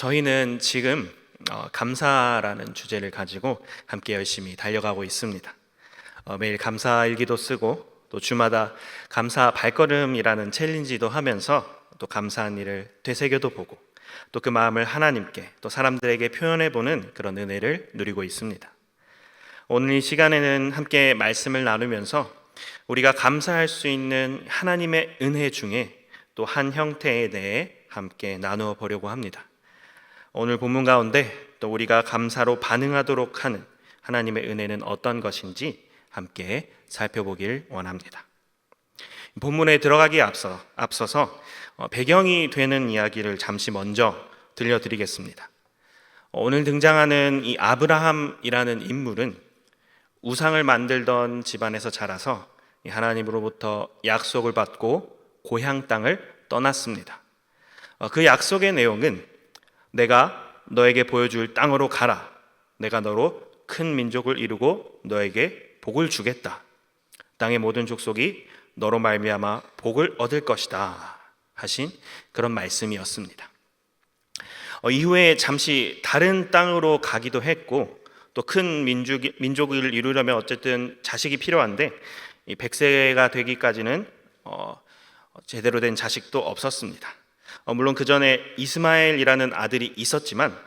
저희는 지금 감사라는 주제를 가지고 함께 열심히 달려가고 있습니다. 매일 감사 일기도 쓰고 또 주마다 감사 발걸음이라는 챌린지도 하면서 또 감사한 일을 되새겨도 보고 또 그 마음을 하나님께 또 사람들에게 표현해보는 그런 은혜를 누리고 있습니다. 오늘 이 시간에는 함께 말씀을 나누면서 우리가 감사할 수 있는 하나님의 은혜 중에 또 한 형태에 대해 함께 나누어 보려고 합니다. 오늘 본문 가운데 또 우리가 감사로 반응하도록 하는 하나님의 은혜는 어떤 것인지 함께 살펴보길 원합니다. 본문에 들어가기에 앞서서 배경이 되는 이야기를 잠시 먼저 들려드리겠습니다. 오늘 등장하는 이 아브라함이라는 인물은 우상을 만들던 집안에서 자라서 하나님으로부터 약속을 받고 고향 땅을 떠났습니다. 그 약속의 내용은 내가 너에게 보여줄 땅으로 가라. 내가 너로 큰 민족을 이루고 너에게 복을 주겠다. 땅의 모든 족속이 너로 말미암아 복을 얻을 것이다 하신 그런 말씀이었습니다. 이후에 잠시 다른 땅으로 가기도 했고 또 큰 민족을 이루려면 어쨌든 자식이 필요한데 이 100세가 되기까지는 제대로 된 자식도 없었습니다. 물론 그 전에 이스마엘이라는 아들이 있었지만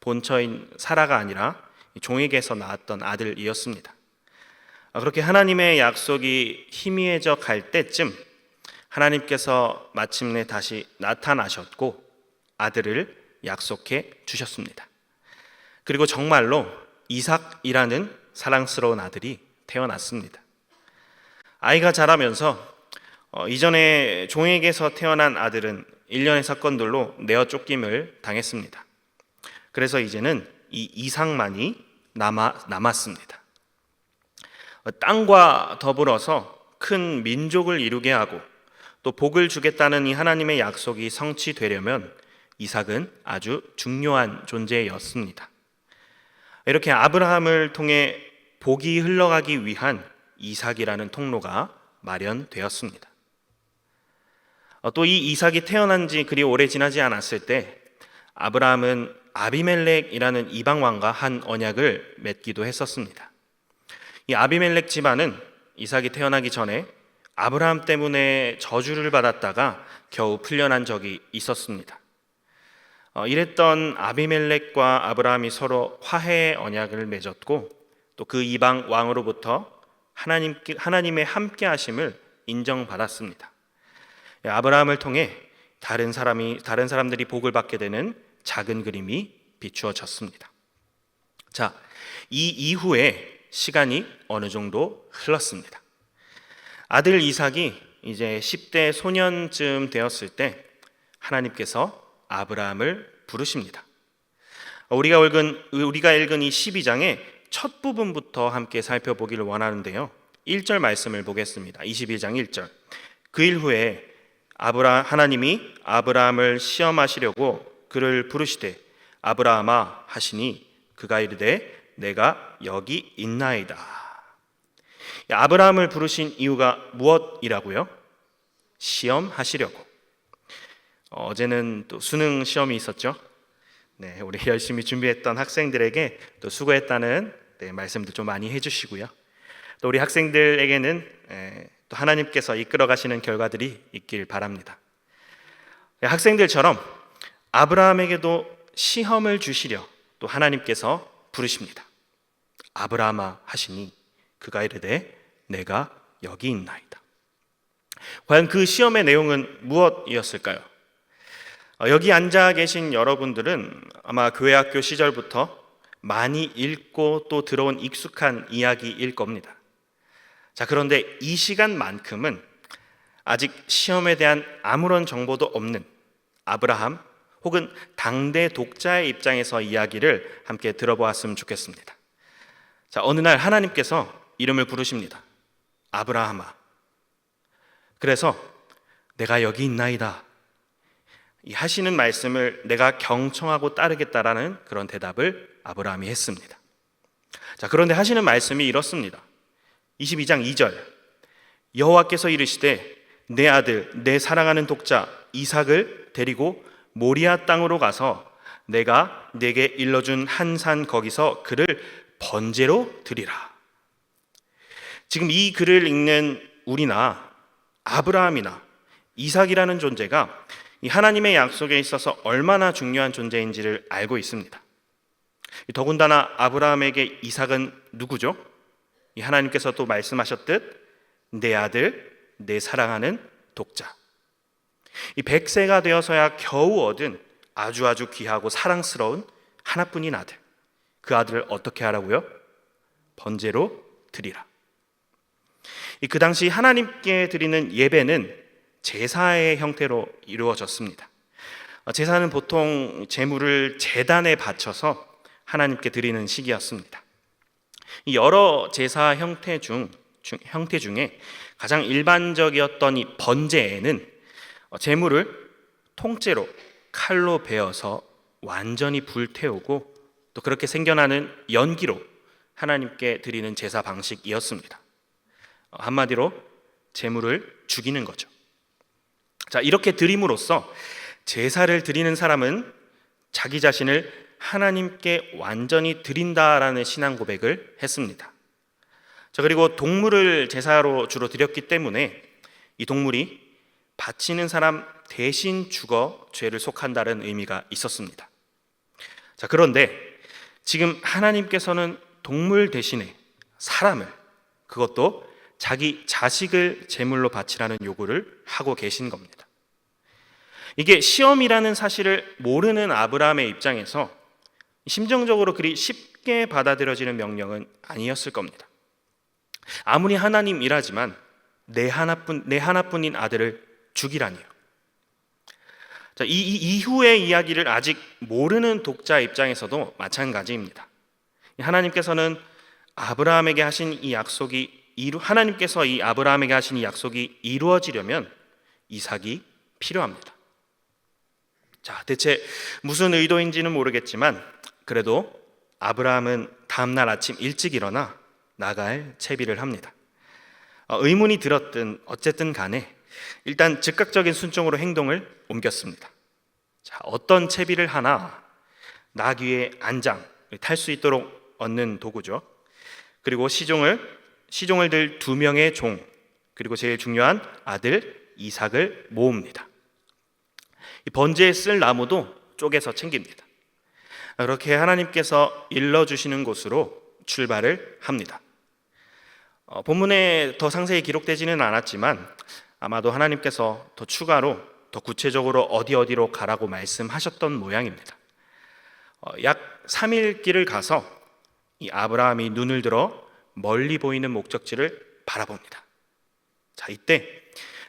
본처인 사라가 아니라 종에게서 낳았던 아들이었습니다. 그렇게 하나님의 약속이 희미해져 갈 때쯤 하나님께서 마침내 다시 나타나셨고 아들을 약속해 주셨습니다. 그리고 정말로 이삭이라는 사랑스러운 아들이 태어났습니다. 아이가 자라면서 이전에 종에게서 태어난 아들은 일련의 사건들로 내어 쫓김을 당했습니다. 그래서 이제는 이 이삭만이 남았습니다. 땅과 더불어서 큰 민족을 이루게 하고 또 복을 주겠다는 이 하나님의 약속이 성취되려면 이삭은 아주 중요한 존재였습니다. 이렇게 아브라함을 통해 복이 흘러가기 위한 이삭이라는 통로가 마련되었습니다. 또 이 이삭이 태어난 지 그리 오래 지나지 않았을 때 아브라함은 아비멜렉이라는 이방 왕과 한 언약을 맺기도 했었습니다. 이 아비멜렉 집안은 이삭이 태어나기 전에 아브라함 때문에 저주를 받았다가 겨우 풀려난 적이 있었습니다. 이랬던 아비멜렉과 아브라함이 서로 화해의 언약을 맺었고 또 그 이방 왕으로부터 하나님의 함께하심을 인정받았습니다. 아브라함을 통해 다른 사람들이 복을 받게 되는 작은 그림이 비추어졌습니다. 자, 이 이후에 시간이 어느 정도 흘렀습니다. 아들 이삭이 이제 10대 소년쯤 되었을 때 하나님께서 아브라함을 부르십니다. 우리가 읽은 이 12장의 첫 부분부터 함께 살펴보기를 원하는데요. 1절 말씀을 보겠습니다. 21장 1절. 그 일 후에 하나님이 아브라함을 시험하시려고 그를 부르시되 아브라함아 하시니 그가 이르되 내가 여기 있나이다. 아브라함을 부르신 이유가 무엇이라고요? 시험하시려고. 어제는 또 수능 시험이 있었죠. 네, 우리 열심히 준비했던 학생들에게 또 수고했다는 말씀도 좀 많이 해주시고요. 또 우리 학생들에게는 또 하나님께서 이끌어 가시는 결과들이 있길 바랍니다. 학생들처럼 아브라함에게도 시험을 주시려 또 하나님께서 부르십니다. 아브라함아 하시니 그가 이르되 내가 여기 있나이다. 과연 그 시험의 내용은 무엇이었을까요? 여기 앉아 계신 여러분들은 아마 교회학교 시절부터 많이 읽고 또 들어온 익숙한 이야기일 겁니다. 자, 그런데 이 시간만큼은 아직 시험에 대한 아무런 정보도 없는 아브라함 혹은 당대 독자의 입장에서 이야기를 함께 들어보았으면 좋겠습니다. 자, 어느 날 하나님께서 이름을 부르십니다. 아브라함아. 그래서 내가 여기 있나이다. 이 하시는 말씀을 내가 경청하고 따르겠다라는 그런 대답을 아브라함이 했습니다. 자, 그런데 하시는 말씀이 이렇습니다. 22장 2절. 여호와께서 이르시되 내 아들 내 사랑하는 독자 이삭을 데리고 모리아 땅으로 가서 내가 네게 일러준 한 산 거기서 그를 번제로 드리라. 지금 이 글을 읽는 우리나 아브라함이나 이삭이라는 존재가 이 하나님의 약속에 있어서 얼마나 중요한 존재인지를 알고 있습니다. 더군다나 아브라함에게 이삭은 누구죠? 이 하나님께서 또 말씀하셨듯 내 아들, 내 사랑하는 독자. 이 100세가 되어서야 겨우 얻은 아주 귀하고 사랑스러운 하나뿐인 아들. 그 아들을 어떻게 하라고요? 번제로 드리라. 그 당시 하나님께 드리는 예배는 제사의 형태로 이루어졌습니다. 제사는 보통 제물을 제단에 바쳐서 하나님께 드리는 식이었습니다. 이 여러 제사 형태 중에 가장 일반적이었던 이 번제에는 제물을 통째로 칼로 베어서 완전히 불태우고 또 그렇게 생겨나는 연기로 하나님께 드리는 제사 방식이었습니다. 한마디로 제물을 죽이는 거죠. 자, 이렇게 드림으로써 제사를 드리는 사람은 자기 자신을 하나님께 완전히 드린다라는 신앙 고백을 했습니다. 자, 그리고 동물을 제사로 주로 드렸기 때문에 이 동물이 바치는 사람 대신 죽어 죄를 속한다는 의미가 있었습니다. 자, 그런데 지금 하나님께서는 동물 대신에 사람을, 그것도 자기 자식을 제물로 바치라는 요구를 하고 계신 겁니다. 이게 시험이라는 사실을 모르는 아브라함의 입장에서 심정적으로 그리 쉽게 받아들여지는 명령은 아니었을 겁니다. 아무리 하나님이라지만 내 하나뿐인 아들을 죽이라니요. 자, 이 이후의 이야기를 아직 모르는 독자 입장에서도 마찬가지입니다. 하나님께서는 아브라함에게 하신 이 약속이 이루어지려면 이삭이 필요합니다. 자, 대체 무슨 의도인지는 모르겠지만 그래도 아브라함은 다음날 아침 일찍 일어나 나갈 채비를 합니다. 의문이 들었든 어쨌든 간에 일단 즉각적인 순종으로 행동을 옮겼습니다. 자, 어떤 채비를 하나? 나귀의 안장을 탈 수 있도록 얻는 도구죠. 그리고 시종을 들 2명의 종, 그리고 제일 중요한 아들 이삭을 모읍니다. 이 번제에 쓸 나무도 쪼개서 챙깁니다. 그렇게 하나님께서 일러주시는 곳으로 출발을 합니다. 본문에 더 상세히 기록되지는 않았지만 아마도 하나님께서 더 추가로 더 구체적으로 어디로 가라고 말씀하셨던 모양입니다. 약 3일 길을 가서 이 아브라함이 눈을 들어 멀리 보이는 목적지를 바라봅니다. 자, 이때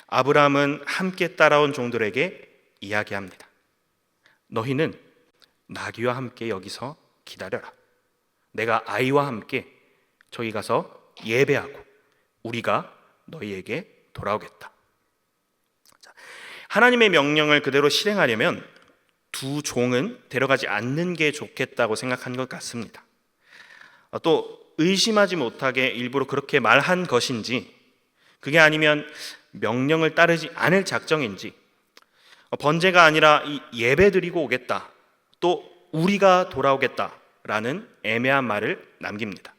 아브라함은 함께 따라온 종들에게 이야기합니다. 너희는 나귀와 함께 여기서 기다려라. 내가 아이와 함께 저기 가서 예배하고 우리가 너희에게 돌아오겠다. 자, 하나님의 명령을 그대로 실행하려면 2 종은 데려가지 않는 게 좋겠다고 생각한 것 같습니다. 또 의심하지 못하게 일부러 그렇게 말한 것인지, 그게 아니면 명령을 따르지 않을 작정인지, 번제가 아니라 이 예배 드리고 오겠다, 또 우리가 돌아오겠다라는 애매한 말을 남깁니다.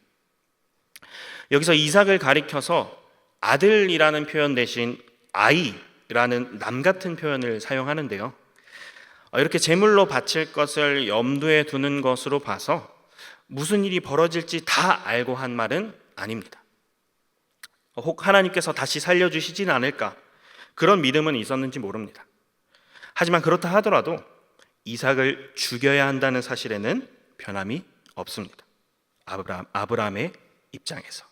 여기서 이삭을 가리켜서 아들이라는 표현 대신 아이라는 남 같은 표현을 사용하는데요. 이렇게 제물로 바칠 것을 염두에 두는 것으로 봐서 무슨 일이 벌어질지 다 알고 한 말은 아닙니다. 혹 하나님께서 다시 살려주시진 않을까, 그런 믿음은 있었는지 모릅니다. 하지만 그렇다 하더라도 이삭을 죽여야 한다는 사실에는 변함이 없습니다. 아브라함의 입장에서.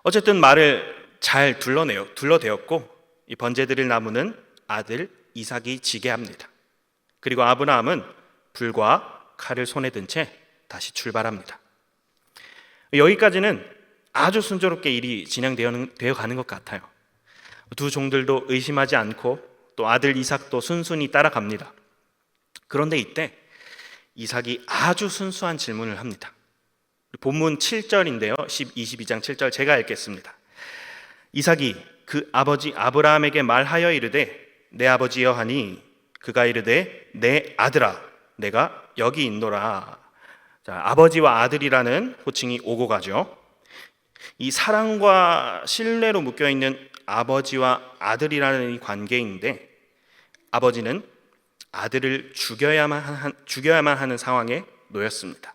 어쨌든 말을 잘 둘러대었고 이 번제 드릴 나무는 아들 이삭이 지게 합니다. 그리고 아브라함은 불과 칼을 손에 든 채 다시 출발합니다. 여기까지는 아주 순조롭게 일이 진행되어 가는 것 같아요. 2 종들도 의심하지 않고 또 아들 이삭도 순순히 따라갑니다. 그런데 이때 이삭이 아주 순수한 질문을 합니다. 본문 7절인데요. 22장 7절 제가 읽겠습니다. 이삭이 그 아버지 아브라함에게 말하여 이르되 내 아버지여 하니 그가 이르되 내 아들아 내가 여기 있노라. 자, 아버지와 아들이라는 호칭이 오고 가죠. 이 사랑과 신뢰로 묶여 있는 아버지와 아들이라는 이 관계인데, 아버지는 아들을 죽여야만 하는 상황에 놓였습니다.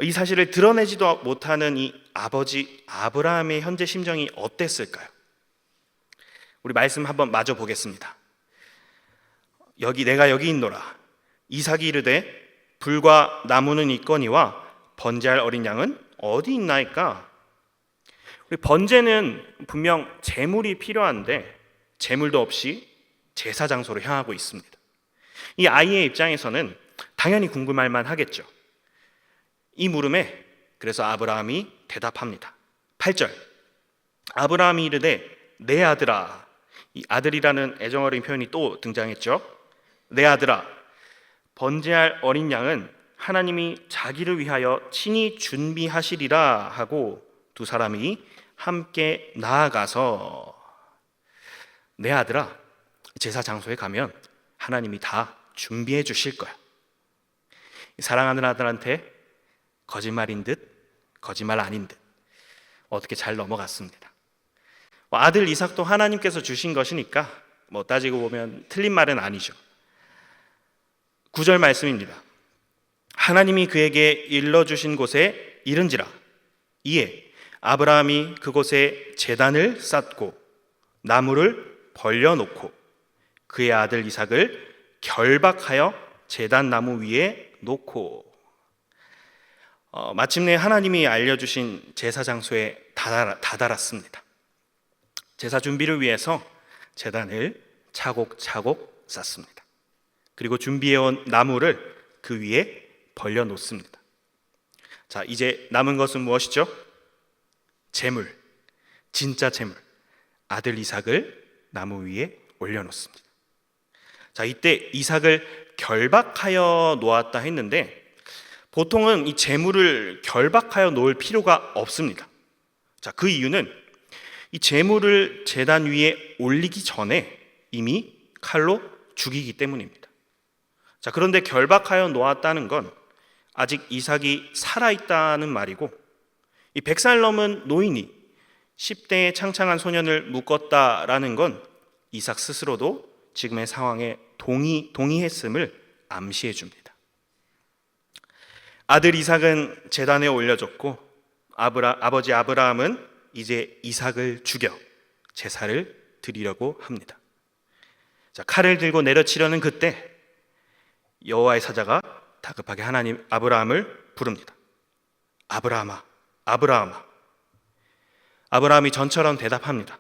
이 사실을 드러내지도 못하는 이 아버지 아브라함의 현재 심정이 어땠을까요? 우리 말씀 한번 마저 보겠습니다. 내가 여기 있노라. 이삭이 이르되 불과 나무는 있거니와 번제할 어린 양은 어디 있나이까? 우리 번제는 분명 제물이 필요한데 제물도 없이 제사 장소로 향하고 있습니다. 이 아이의 입장에서는 당연히 궁금할 만하겠죠. 이 물음에 그래서 아브라함이 대답합니다. 8절 아브라함이 이르되 내 아들아. 이 아들이라는 애정어린 표현이 또 등장했죠. 내 아들아, 번제할 어린 양은 하나님이 자기를 위하여 친히 준비하시리라 하고 두 사람이 함께 나아가서, 내 아들아, 제사 장소에 가면 하나님이 다 준비해 주실 거야. 사랑하는 아들한테 거짓말인 듯 거짓말 아닌 듯 어떻게 잘 넘어갔습니다. 아들 이삭도 하나님께서 주신 것이니까 따지고 보면 틀린 말은 아니죠. 9절 말씀입니다. 하나님이 그에게 일러주신 곳에 이른지라. 이에 아브라함이 그곳에 제단을 쌓고 나무를 벌려놓고 그의 아들 이삭을 결박하여 제단 나무 위에 놓고, 마침내 하나님이 알려주신 제사 장소에 다다랐습니다. 제사 준비를 위해서 제단을 차곡차곡 쌓습니다. 그리고 준비해온 나무를 그 위에 벌려놓습니다. 자, 이제 남은 것은 무엇이죠? 제물, 진짜 제물, 아들 이삭을 나무 위에 올려놓습니다. 자, 이때 이삭을 결박하여 놓았다 했는데 보통은 이 제물을 결박하여 놓을 필요가 없습니다. 자, 그 이유는 이 제물을 제단 위에 올리기 전에 이미 칼로 죽이기 때문입니다. 자, 그런데 결박하여 놓았다는 건 아직 이삭이 살아있다는 말이고, 이 100살 넘은 노인이 10대의 창창한 소년을 묶었다라는 건 이삭 스스로도 지금의 상황에 동의했음을 암시해 줍니다. 아들 이삭은 제단에 올려졌고 아버지 아브라함은 이제 이삭을 죽여 제사를 드리려고 합니다. 자, 칼을 들고 내려치려는 그때 여호와의 사자가 다급하게 아브라함을 부릅니다. 아브라함아, 아브라함아. 아브라함이 전처럼 대답합니다.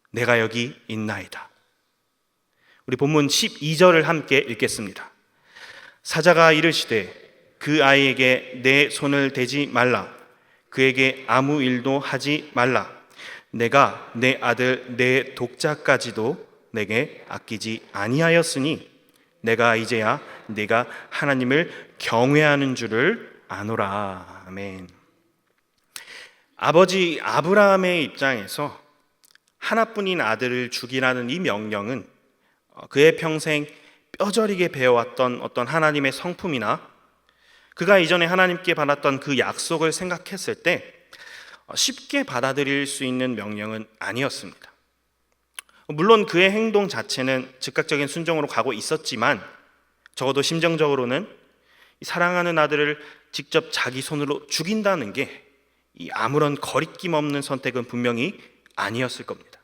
내가 여기 있나이다. 우리 본문 12절을 함께 읽겠습니다. 사자가 이르시되 그 아이에게 내 손을 대지 말라. 그에게 아무 일도 하지 말라. 내가 내 아들 내 독자까지도 내게 아끼지 아니하였으니 내가 이제야 네가 하나님을 경외하는 줄을 아노라. 아멘. 아버지 아브라함의 입장에서 하나뿐인 아들을 죽이라는 이 명령은 그의 평생 뼈저리게 배워왔던 어떤 하나님의 성품이나 그가 이전에 하나님께 받았던 그 약속을 생각했을 때 쉽게 받아들일 수 있는 명령은 아니었습니다. 물론 그의 행동 자체는 즉각적인 순종으로 가고 있었지만 적어도 심정적으로는 사랑하는 아들을 직접 자기 손으로 죽인다는 게 아무런 거리낌 없는 선택은 분명히 아니었을 겁니다.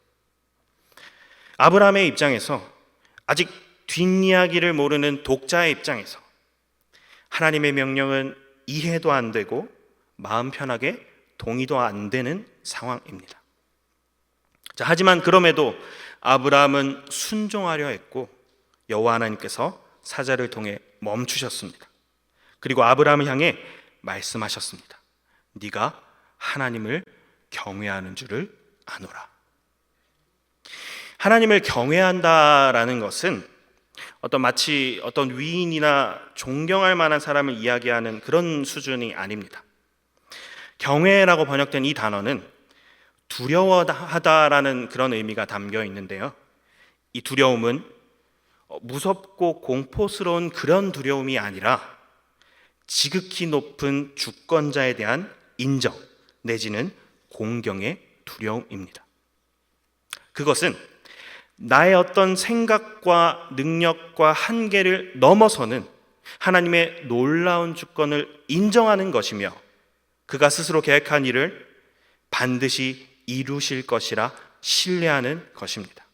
아브라함의 입장에서, 아직 뒷이야기를 모르는 독자의 입장에서 하나님의 명령은 이해도 안 되고 마음 편하게 동의도 안 되는 상황입니다. 자, 하지만 그럼에도 아브라함은 순종하려 했고 여호와 하나님께서 사자를 통해 멈추셨습니다. 그리고 아브라함을 향해 말씀하셨습니다. 네가 하나님을 경외하는 줄을 아노라. 하나님을 경외한다라는 것은 마치 어떤 위인이나 존경할 만한 사람을 이야기하는 그런 수준이 아닙니다. 경외라고 번역된 이 단어는 두려워하다라는 그런 의미가 담겨 있는데요. 이 두려움은 무섭고 공포스러운 그런 두려움이 아니라 지극히 높은 주권자에 대한 인정 내지는 공경의 두려움입니다. 그것은 나의 어떤 생각과 능력과 한계를 넘어서는 하나님의 놀라운 주권을 인정하는 것이며 그가 스스로 계획한 일을 반드시 이루실 것이라 신뢰하는 것입니다.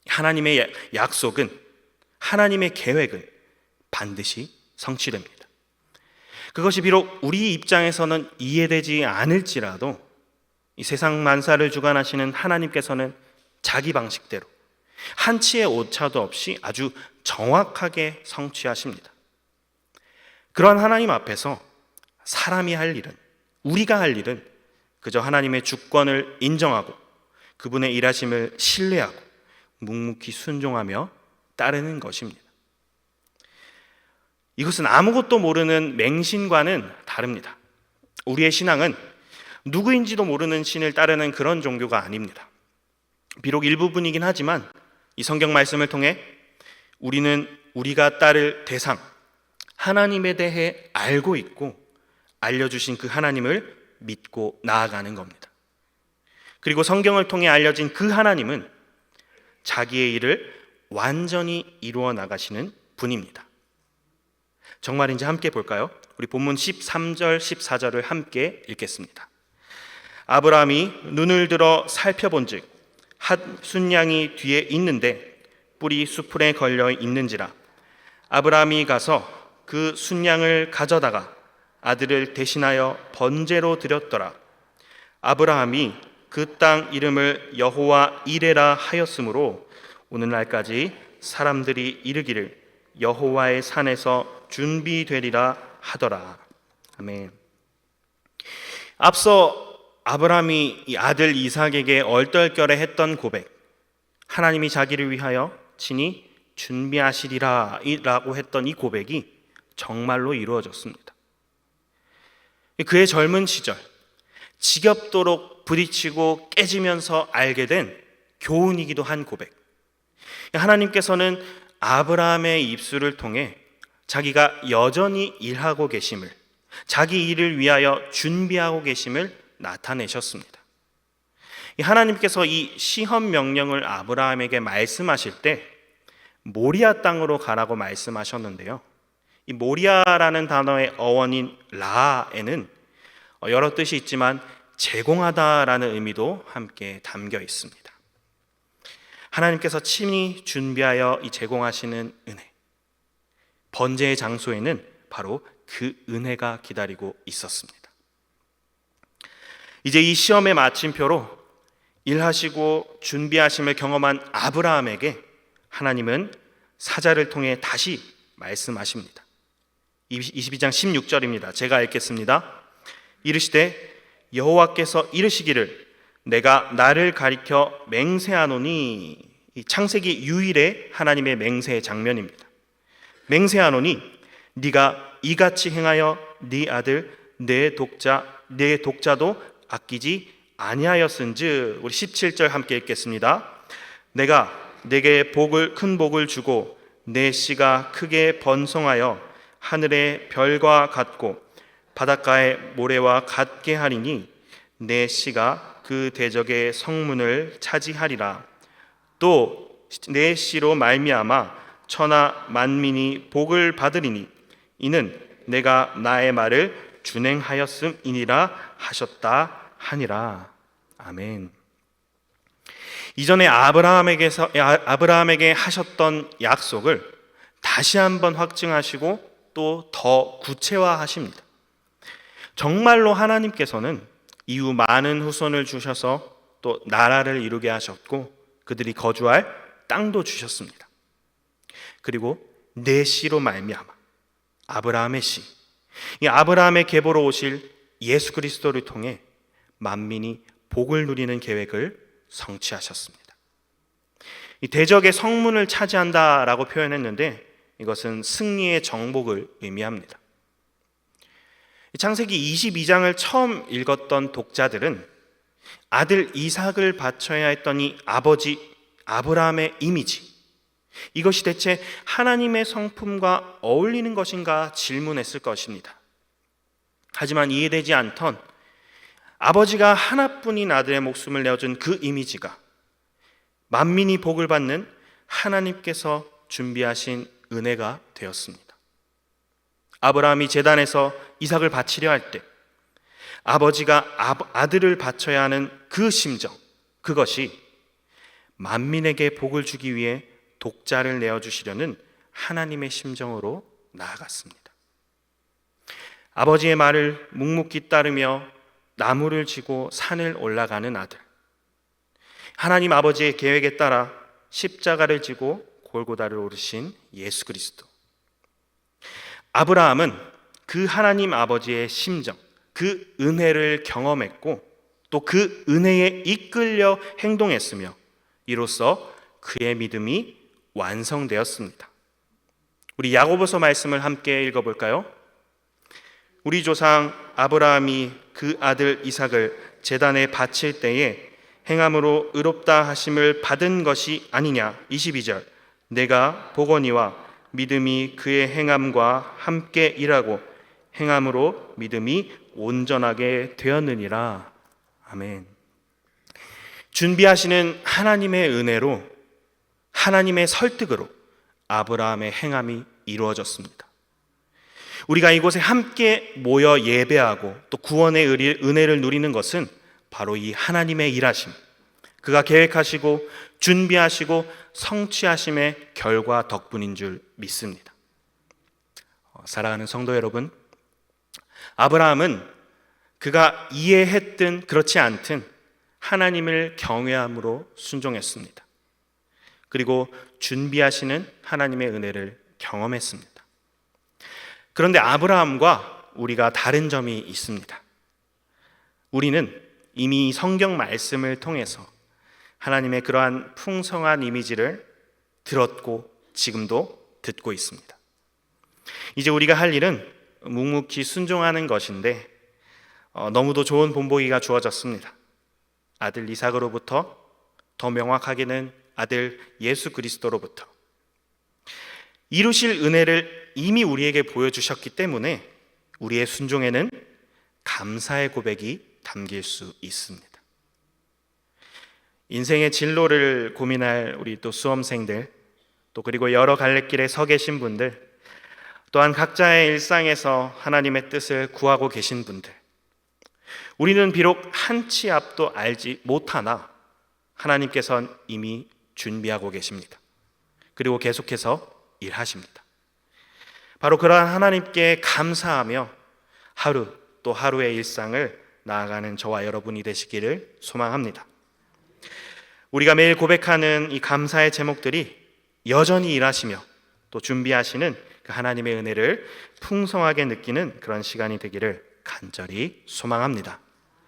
하나님의 약속은, 하나님의 계획은 반드시 성취됩니다. 그것이 비록 우리 입장에서는 이해되지 않을지라도 이 세상 만사를 주관하시는 하나님께서는 자기 방식대로 한치의 오차도 없이 아주 정확하게 성취하십니다. 그러한 하나님 앞에서 사람이 할 일은, 우리가 할 일은 그저 하나님의 주권을 인정하고 그분의 일하심을 신뢰하고 묵묵히 순종하며 따르는 것입니다. 이것은 아무것도 모르는 맹신과는 다릅니다. 우리의 신앙은 누구인지도 모르는 신을 따르는 그런 종교가 아닙니다. 비록 일부분이긴 하지만 이 성경 말씀을 통해 우리는 우리가 따를 대상, 하나님에 대해 알고 있고 알려주신 그 하나님을 믿고 나아가는 겁니다. 그리고 성경을 통해 알려진 그 하나님은 자기의 일을 완전히 이루어 나가시는 분입니다. 정말인지 함께 볼까요? 우리 본문 13절, 14절을 함께 읽겠습니다. 아브라함이 눈을 들어 살펴본즉 한 순양이 뒤에 있는데 뿔이 수풀에 걸려 있는지라. 아브라함이 가서 그 순양을 가져다가 아들을 대신하여 번제로 드렸더라. 아브라함이 그 땅 이름을 여호와 이레라 하였으므로 오늘날까지 사람들이 이르기를 여호와의 산에서 준비되리라 하더라. 아멘. 앞서 아브라함이 이 아들 이삭에게 얼떨결에 했던 고백, 하나님이 자기를 위하여 친히 준비하시리라 라고 했던 이 고백이 정말로 이루어졌습니다. 그의 젊은 시절 지겹도록 부딪히고 깨지면서 알게 된 교훈이기도 한 고백. 하나님께서는 아브라함의 입술을 통해 자기가 여전히 일하고 계심을, 자기 일을 위하여 준비하고 계심을 나타내셨습니다. 하나님께서 이 시험 명령을 아브라함에게 말씀하실 때 모리아 땅으로 가라고 말씀하셨는데요. 이 모리아라는 단어의 어원인 라에는 여러 뜻이 있지만 제공하다라는 의미도 함께 담겨 있습니다. 하나님께서 친히 준비하여 이 제공하시는 은혜, 번제의 장소에는 바로 그 은혜가 기다리고 있었습니다. 이제 이 시험의 마침표로 일하시고 준비하심을 경험한 아브라함에게 하나님은 사자를 통해 다시 말씀하십니다. 22장 16절입니다. 제가 읽겠습니다. 이르시되 여호와께서 이르시기를 내가 나를 가리켜 맹세하노니. 이 창세기 유일의 하나님의 맹세의 장면입니다. 맹세하노니 네가 이같이 행하여 네 아들 내 독자도 아끼지 아니하였은즉. 우리 17절 함께 읽겠습니다. 내가 내게 큰 복을 주고 내 씨가 크게 번성하여 하늘의 별과 같고 바닷가의 모래와 같게 하리니 내 씨가 그 대적의 성문을 차지하리라. 또 내 씨로 말미암아 천하 만민이 복을 받으리니 이는 내가 나의 말을 준행하였음이니라 하셨다 하니라. 아멘. 이전에 아브라함에게 하셨던 약속을 다시 한번 확증하시고 또 더 구체화하십니다. 정말로 하나님께서는 이후 많은 후손을 주셔서 또 나라를 이루게 하셨고 그들이 거주할 땅도 주셨습니다. 그리고 내 씨로 말미암아 아브라함의 씨, 이 아브라함의 계보로 오실 예수 그리스도를 통해 만민이 복을 누리는 계획을 성취하셨습니다. 이 대적의 성문을 차지한다라고 표현했는데 이것은 승리의 정복을 의미합니다. 창세기 22장을 처음 읽었던 독자들은 아들 이삭을 바쳐야 했던 이 아버지 아브라함의 이미지, 이것이 대체 하나님의 성품과 어울리는 것인가 질문했을 것입니다. 하지만 이해되지 않던 아버지가 하나뿐인 아들의 목숨을 내어준 그 이미지가 만민이 복을 받는 하나님께서 준비하신 은혜가 되었습니다. 아브라함이 제단에서 이삭을 바치려 할 때 아버지가 아들을 바쳐야 하는 그 심정, 그것이 만민에게 복을 주기 위해 독자를 내어주시려는 하나님의 심정으로 나아갔습니다. 아버지의 말을 묵묵히 따르며 나무를 지고 산을 올라가는 아들, 하나님 아버지의 계획에 따라 십자가를 지고 골고다를 오르신 예수 그리스도. 아브라함은 그 하나님 아버지의 심정, 그 은혜를 경험했고 또 그 은혜에 이끌려 행동했으며 이로써 그의 믿음이 완성되었습니다. 우리 야고보서 말씀을 함께 읽어볼까요? 우리 조상 아브라함이 그 아들 이삭을 제단에 바칠 때에 행함으로 의롭다 하심을 받은 것이 아니냐. 22절, 내가 보거니와 믿음이 그의 행함과 함께 일하고 행함으로 믿음이 온전하게 되었느니라. 아멘. 준비하시는 하나님의 은혜로, 하나님의 설득으로 아브라함의 행함이 이루어졌습니다. 우리가 이곳에 함께 모여 예배하고 또 구원의 은혜를 누리는 것은 바로 이 하나님의 일하심, 그가 계획하시고 준비하시고 성취하심의 결과 덕분인 줄 믿습니다. 사랑하는 성도 여러분, 아브라함은 그가 이해했든 그렇지 않든 하나님을 경외함으로 순종했습니다. 그리고 준비하시는 하나님의 은혜를 경험했습니다. 그런데 아브라함과 우리가 다른 점이 있습니다. 우리는 이미 성경 말씀을 통해서 하나님의 그러한 풍성한 이미지를 들었고 지금도 듣고 있습니다. 이제 우리가 할 일은 묵묵히 순종하는 것인데 너무도 좋은 본보기가 주어졌습니다. 아들 이삭으로부터, 더 명확하게는 아들 예수 그리스도로부터 이루실 은혜를 이미 우리에게 보여주셨기 때문에 우리의 순종에는 감사의 고백이 담길 수 있습니다. 인생의 진로를 고민할 우리 또 수험생들, 또 그리고 여러 갈래길에 서 계신 분들, 또한 각자의 일상에서 하나님의 뜻을 구하고 계신 분들, 우리는 비록 한 치 앞도 알지 못하나 하나님께서는 이미 준비하고 계십니다. 그리고 계속해서 일하십니다. 바로 그러한 하나님께 감사하며 하루 또 하루의 일상을 나아가는 저와 여러분이 되시기를 소망합니다. 우리가 매일 고백하는 이 감사의 제목들이 여전히 일하시며 또 준비하시는 그 하나님의 은혜를 풍성하게 느끼는 그런 시간이 되기를 간절히 소망합니다.